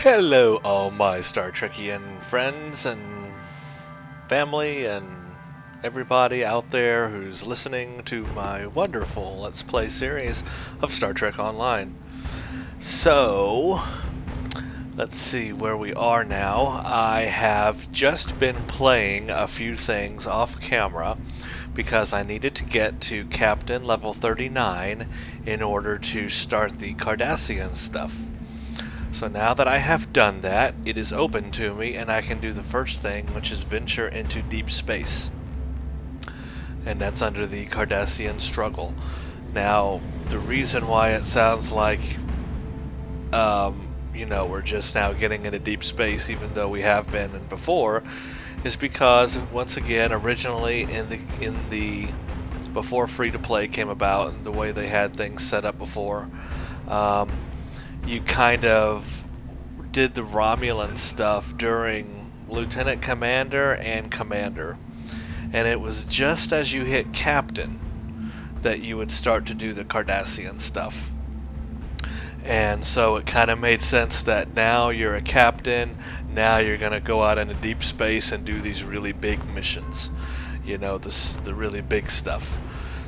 Hello, all my Star Trekian friends and family and everybody out there who's listening to my wonderful Let's Play series of Star Trek Online. So, let's see where we are now. I have just been playing a few things off camera because I needed to get to Captain level 39 in order to start the Cardassian stuff. So now that I have done that, it is open to me and I can do the first thing, which is venture into deep space. And that's under the Cardassian struggle. Now, the reason why it sounds like, we're just now getting into deep space, even though we have been in before, is because, once again, originally in the before free-to-play came about and the way they had things set up before, you kind of did the Romulan stuff during Lieutenant Commander and Commander. And it was just as you hit Captain that you would start to do the Cardassian stuff. And so it kind of made sense that now you're a captain, now you're going to go out into deep space and do these really big missions. The really big stuff.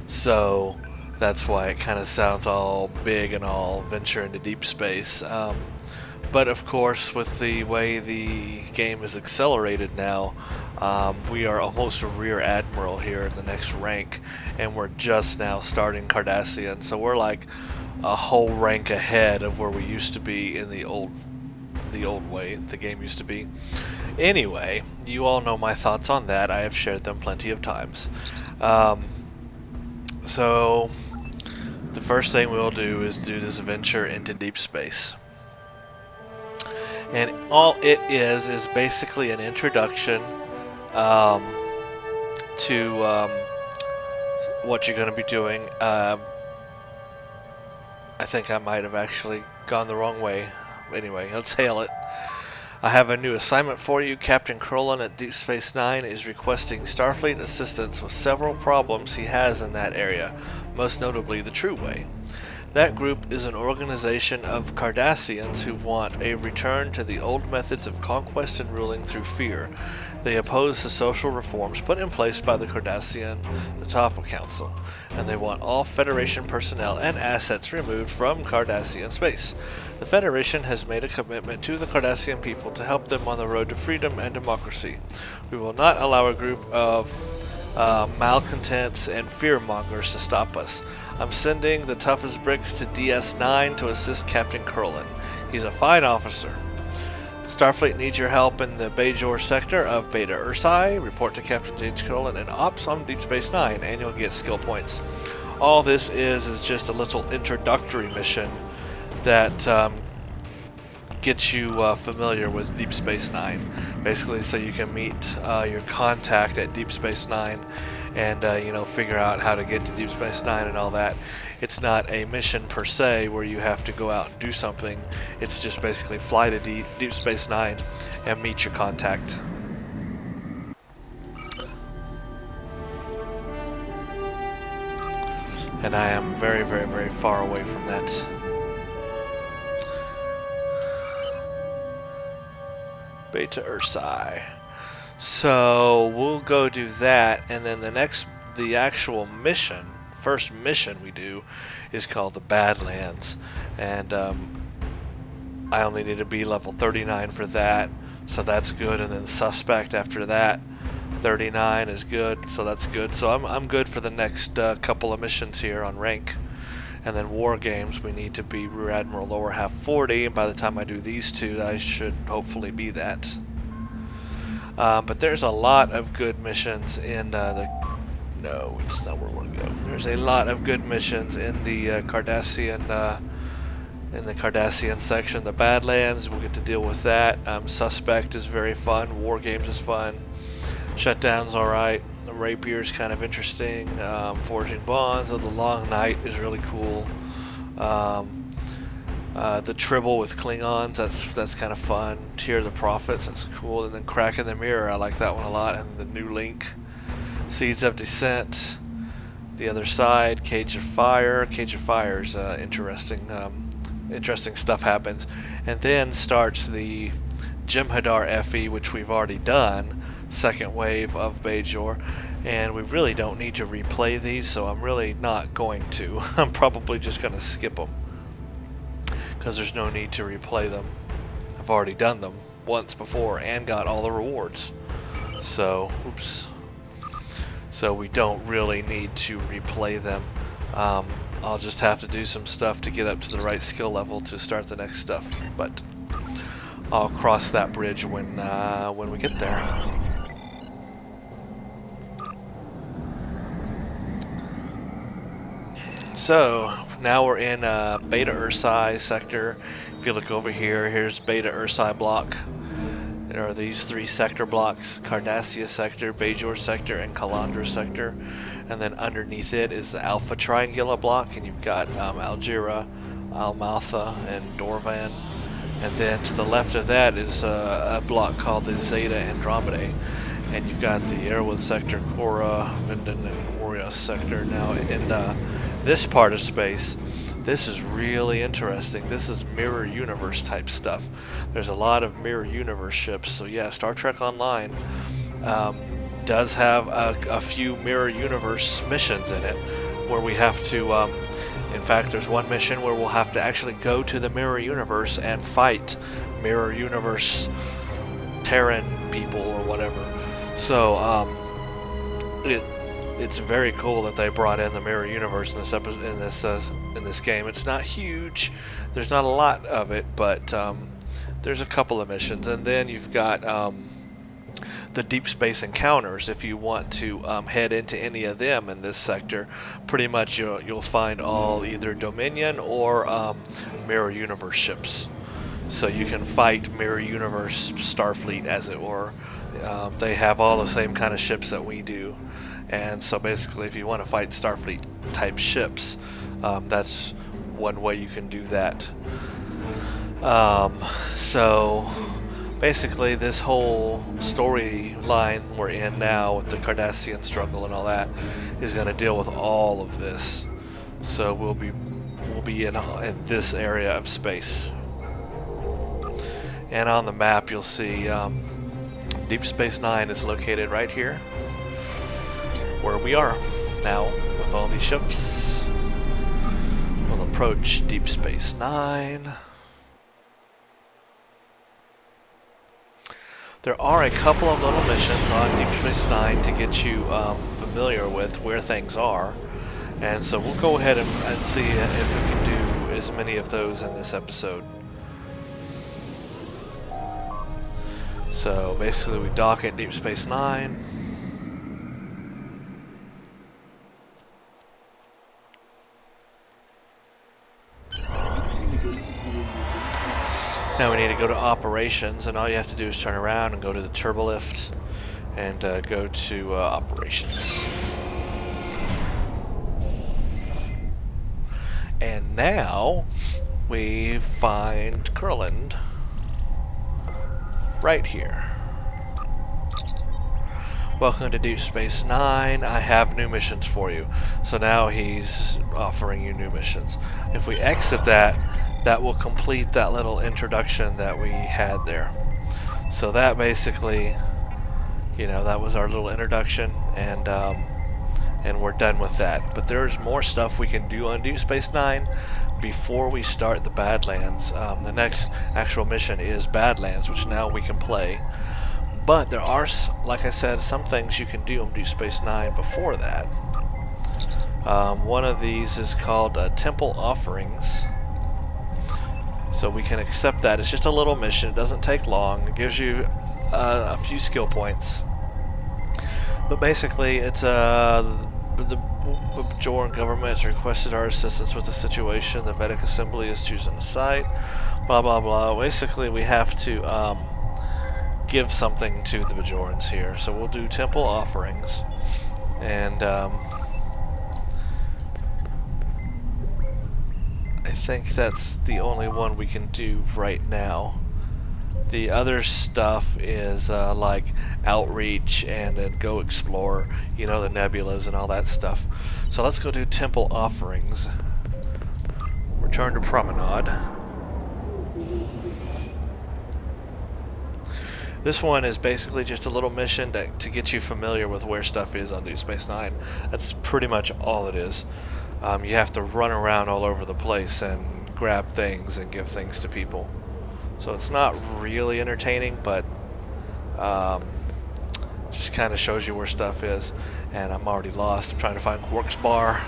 So that's why it kind of sounds all big and all venture into deep space. But of course, with the way the game is accelerated now, we are almost a rear admiral here in the next rank, and we're just now starting Cardassian. So we're like a whole rank ahead of where we used to be in the old way the game used to be. Anyway, you all know my thoughts on that. I have shared them plenty of times. So the first thing we'll do is do this venture into deep space. And all it is basically an introduction to what you're going to be doing. I think I might have actually gone the wrong way. Anyway, let's hail it. I have a new assignment for you. Captain Crolin at Deep Space Nine is requesting Starfleet assistance with several problems he has in that area, most notably the True Way. That group is an organization of Cardassians who want a return to the old methods of conquest and ruling through fear. They oppose the social reforms put in place by the Cardassian Tapa Council, and they want all Federation personnel and assets removed from Cardassian space. The Federation has made a commitment to the Cardassian people to help them on the road to freedom and democracy. We will not allow a group of malcontents and fearmongers to stop us. I'm sending the toughest bricks to DS9 to assist Captain Crolin. He's a fine officer. Starfleet needs your help in the Bajor sector of Beta Ursai. Report to Captain James Crolin and Ops on Deep Space Nine, and you'll get skill points. All this is just a little introductory mission that gets you familiar with Deep Space Nine, basically, so you can meet your contact at Deep Space Nine and figure out how to get to Deep Space Nine and all that. It's not a mission per se where you have to go out and do something. It's just basically fly to Deep Space Nine and meet your contact. And I am very, very, very far away from that. Beta Ursai. So we'll go do that, and then the actual mission, first mission we do, is called the Badlands, and I only need to be level 39 for that, so that's good. And then Suspect after that, 39 is good, so that's good. So I'm good for the next couple of missions here on rank. And then War Games, we need to be Rear Admiral lower half 40, and by the time I do these two, I should hopefully be that. But there's a lot of good missions in no, it's not where we're going to go. There's a lot of good missions in the Cardassian section. The Badlands, we'll get to deal with that. Suspect is very fun. War Games is fun. Shutdown's alright. The Rapier's kind of interesting. Forging Bonds of the Long Night is really cool. The Tribble with Klingons, that's kind of fun. Tear of the Prophets, that's cool. And then Crack in the Mirror, I like that one a lot. And the New Link. Seeds of Descent. The Other Side. Cage of Fire. Cage of Fire's interesting. interesting stuff happens. And then starts the Jem'Hadar FE, which we've already done, second wave of Bajor, and we really don't need to replay these, so I'm really not going to. I'm probably just going to skip them, because there's no need to replay them. I've already done them once before and got all the rewards. So, oops. So we don't really need to replay them. I'll just have to do some stuff to get up to the right skill level to start the next stuff, but I'll cross that bridge when we get there. So now we're in Beta Ursai sector. If you look over here, here's Beta Ursai block. There are these 3 sector blocks: Cardassia sector, Bajor sector, and Calandra sector. And then underneath it is the Alpha Triangula block, and you've got Algira, Almaltha, and Dorvan. And then to the left of that is a block called the Zeta Andromedae. And you've got the Airwood sector, Cora, Minden, and Orios sector. Now in this part of space, this is really interesting. This is mirror universe type stuff. There's a lot of mirror universe ships. So yeah, Star Trek Online does have a few mirror universe missions in it, where we have to, in fact, there's one mission where we'll have to actually go to the mirror universe and fight mirror universe Terran people or whatever. So it's very cool that they brought in the mirror universe in this episode, in this game. It's not huge. There's not a lot of it, but there's a couple of missions, and then you've got the deep space encounters. If you want to head into any of them in this sector, pretty much you'll find all either Dominion or mirror universe ships. So you can fight mirror universe Starfleet, as it were. They have all the same kind of ships that we do. And so basically, if you want to fight Starfleet type ships, that's one way you can do that. So basically, this whole storyline we're in now with the Cardassian struggle and all that is going to deal with all of this. So we'll be in this area of space. And on the map, you'll see Deep Space Nine is located right here, where we are now with all these ships. We'll approach Deep Space Nine. There are a couple of little missions on Deep Space Nine to get you familiar with where things are, and so we'll go ahead and see if we can do as many of those in this episode. So basically, we dock at Deep Space Nine. Now we need to go to operations, and all you have to do is turn around and go to the turbolift and go to operations. And now we find Kurland right here. Welcome to Deep Space Nine. I have new missions for you. So now he's offering you new missions. If we exit that, that will complete that little introduction that we had there. So that basically, you know, that was our little introduction, and we're done with that. But there's more stuff we can do on Deep Space Nine before we start the Badlands. The next actual mission is Badlands, which now we can play. But there are, like I said, some things you can do on Deep Space Nine before that. One of these is called Temple Offerings. So we can accept that. It's just a little mission. It doesn't take long. It gives you a few skill points. But basically, it's the Bajoran government has requested our assistance with the situation. The Vedic Assembly is choosing a site. Blah blah blah. Basically, we have to give something to the Bajorans here. So we'll do Temple Offerings, and I think that's the only one we can do right now. The other stuff is like outreach and then go explore, you know, the nebulas and all that stuff. So let's go do Temple Offerings. Return to Promenade. This one is basically just a little mission to get you familiar with where stuff is on Deep Space Nine. That's pretty much all it is. You have to run around all over the place and grab things and give things to people. So it's not really entertaining, but just kind of shows you where stuff is. And I'm already lost. I'm trying to find Quark's bar.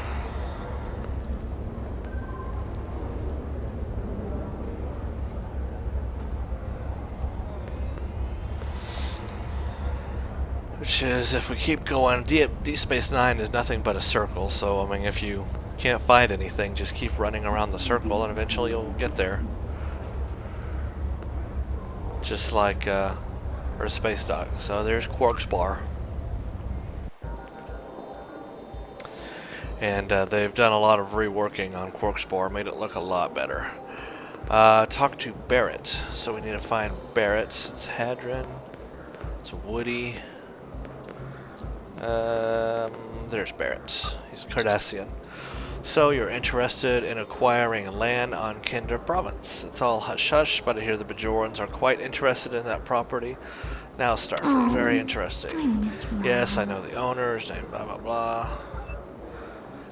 Which is, if we keep going, Deep Space Nine is nothing but a circle, so I mean, if you can't find anything, just keep running around the circle and eventually you'll get there. Just like Earth Space Dock. So there's Quark's bar. And they've done a lot of reworking on Quark's bar, made it look a lot better. Talk to Barrett. So we need to find Barrett. It's Hadron. It's Woody. There's Barrett. He's a Cardassian. So you're interested in acquiring land on Kinder Province. It's all hush-hush, but I hear the Bajorans are quite interested in that property. Now Starfleet, very interesting. Yes, I know the owner's name, blah blah blah.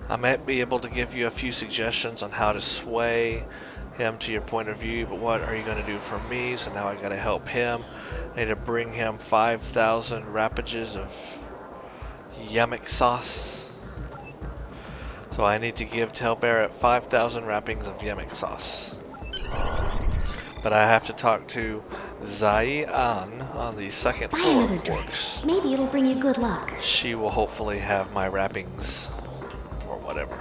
I might be able to give you a few suggestions on how to sway him to your point of view, but what are you going to do for me? So now I got to help him. I need to bring him 5,000 rapages of Yummic sauce. So I need to tell Barrett 5,000 wrappings of Yummic sauce. But I have to talk to Zai-An on the second floor of Quarks. Maybe it'll bring you good luck. She will hopefully have my wrappings or whatever.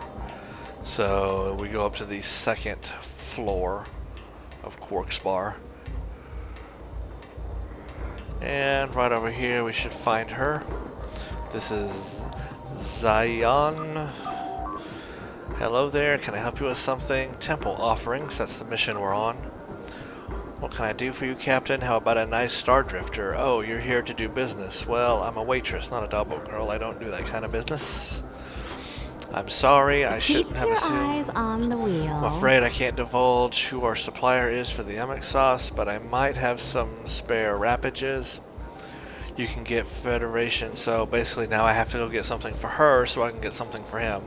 So we go up to the second floor of Quark's bar. And right over here we should find her. This is Zai-An. Hello there, can I help you with something? Temple offerings, that's the mission we're on. What can I do for you, Captain? How about a nice star drifter? Oh, you're here to do business. Well, I'm a waitress, not a double girl. I don't do that kind of business. I'm sorry, I shouldn't have assumed. Keep your eyes on the wheel. I'm afraid I can't divulge who our supplier is for the Yummic sauce, but I might have some spare rapages. You can get Federation, so basically now I have to go get something for her so I can get something for him.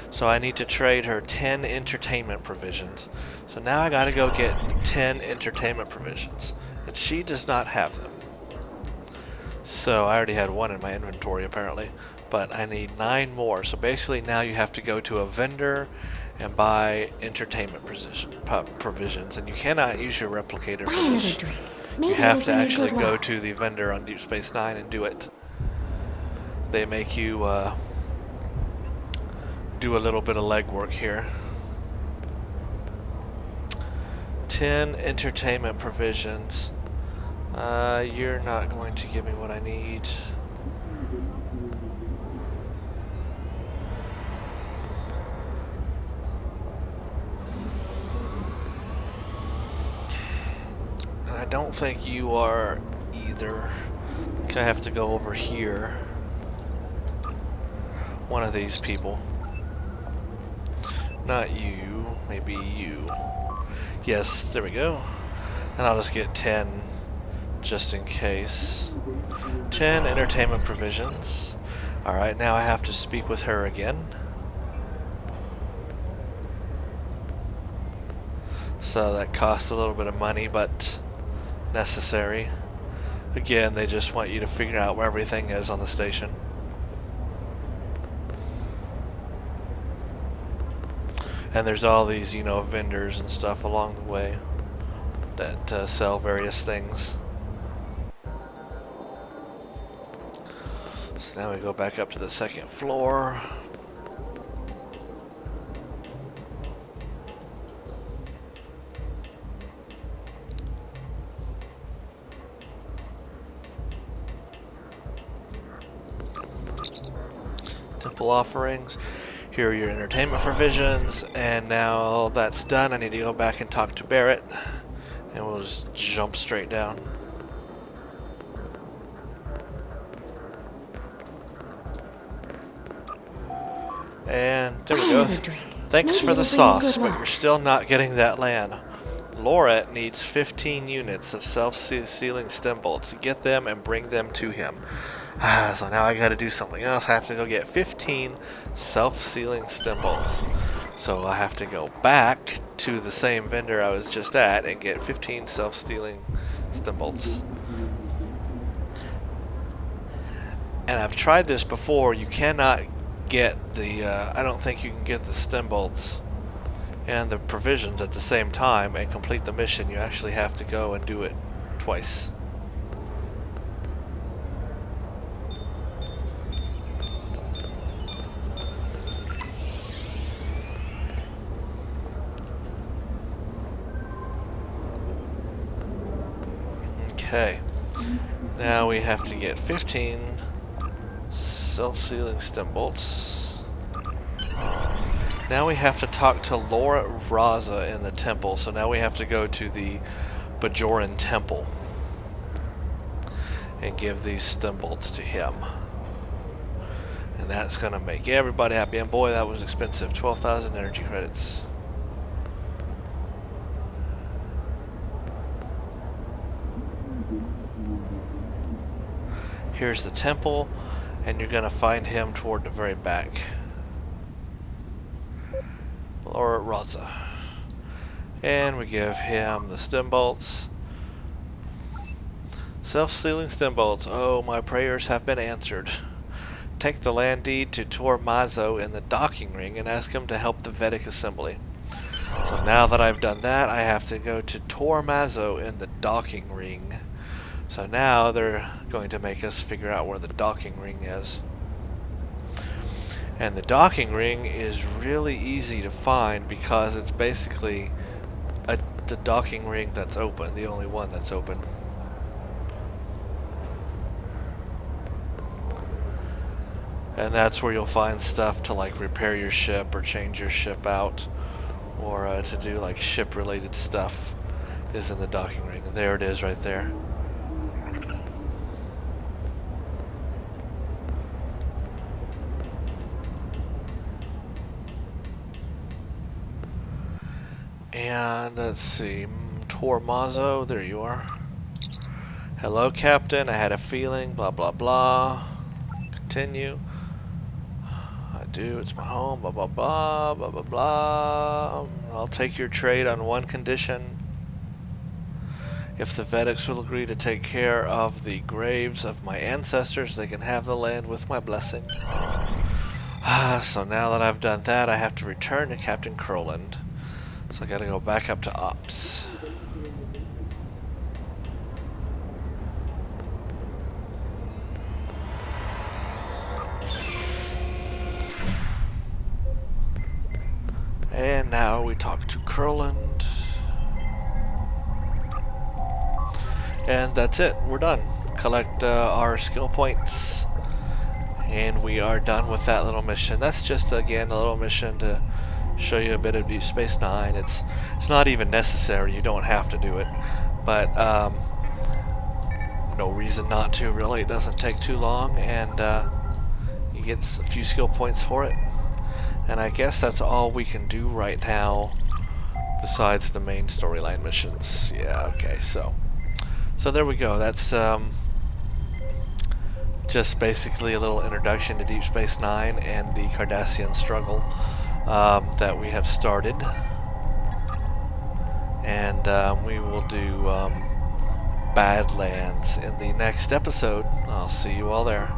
So I need to trade her 10 entertainment provisions. So now I gotta go get 10 entertainment provisions. And she does not have them. So I already had one in my inventory apparently. But I need 9 more. So basically now you have to go to a vendor and buy entertainment provisions. And you cannot use your replicator for this. You have to actually go to the vendor on Deep Space Nine and do it. They make you do a little bit of legwork here. 10 entertainment provisions. You're not going to give me what I need. I don't think you are either. I think I have to go over here. One of these people. Not you, maybe you. Yes, there we go. And I'll just get 10 just in case. 10 entertainment provisions. Alright, now I have to speak with her again. So that costs a little bit of money, but necessary. Again, they just want you to figure out where everything is on the station. And there's all these, you know, vendors and stuff along the way that sell various things. So now we go back up to the second floor. Temple offerings. Here are your entertainment provisions, and now that's done. I need to go back and talk to Barrett, and we'll just jump straight down. And there we go. Thanks for the sauce, but you're still not getting that land. Loret needs 15 units of self-sealing stem bolts. Get them and bring them to him. So now I gotta do something else. I have to go get 15 self-sealing stem bolts. So I have to go back to the same vendor I was just at and get 15 self-sealing stem bolts. And I've tried this before. You cannot get the, I don't think you can get the stem bolts and the provisions at the same time and complete the mission. You actually have to go and do it twice. Okay, now we have to get 15 self-sealing stem bolts. Now we have to talk to Laura Raza in the temple, so now we have to go to the Bajoran temple and give these stem bolts to him. And that's gonna make everybody happy, and boy, that was expensive. 12,000 energy credits. Here's the temple, and you're gonna find him toward the very back. Laura Raza. And we give him the stem bolts. Self-sealing stem bolts. Oh, my prayers have been answered. Take the land deed to Tor Mazo in the docking ring and ask him to help the Vedic assembly. So now that I've done that, I have to go to Tor Mazo in the docking ring. So now they're going to make us figure out where the docking ring is. And the docking ring is really easy to find because it's basically the docking ring that's open, the only one that's open. And that's where you'll find stuff to like repair your ship or change your ship out, or to do like ship related stuff is in the docking ring. And there it is right there. And let's see, Tor Mazo, there you are. Hello, Captain. I had a feeling. Blah blah blah. Continue. I do. It's my home. Blah blah blah. Blah blah blah. I'll take your trade on one condition. If the Vedics will agree to take care of the graves of my ancestors, they can have the land with my blessing. So now that I've done that, I have to return to Captain Croland. So I gotta go back up to Ops. And now we talk to Croland. And that's it, we're done. Collect our skill points. And we are done with that little mission. That's just, again, a little mission to show you a bit of Deep Space Nine. It's not even necessary. You don't have to do it, but no reason not to. Really, it doesn't take too long, and you get a few skill points for it. And I guess that's all we can do right now, besides the main storyline missions. Yeah. Okay. So there we go. That's just basically a little introduction to Deep Space Nine and the Cardassian struggle that we have started, and we will do Badlands in the next episode. I'll see you all there.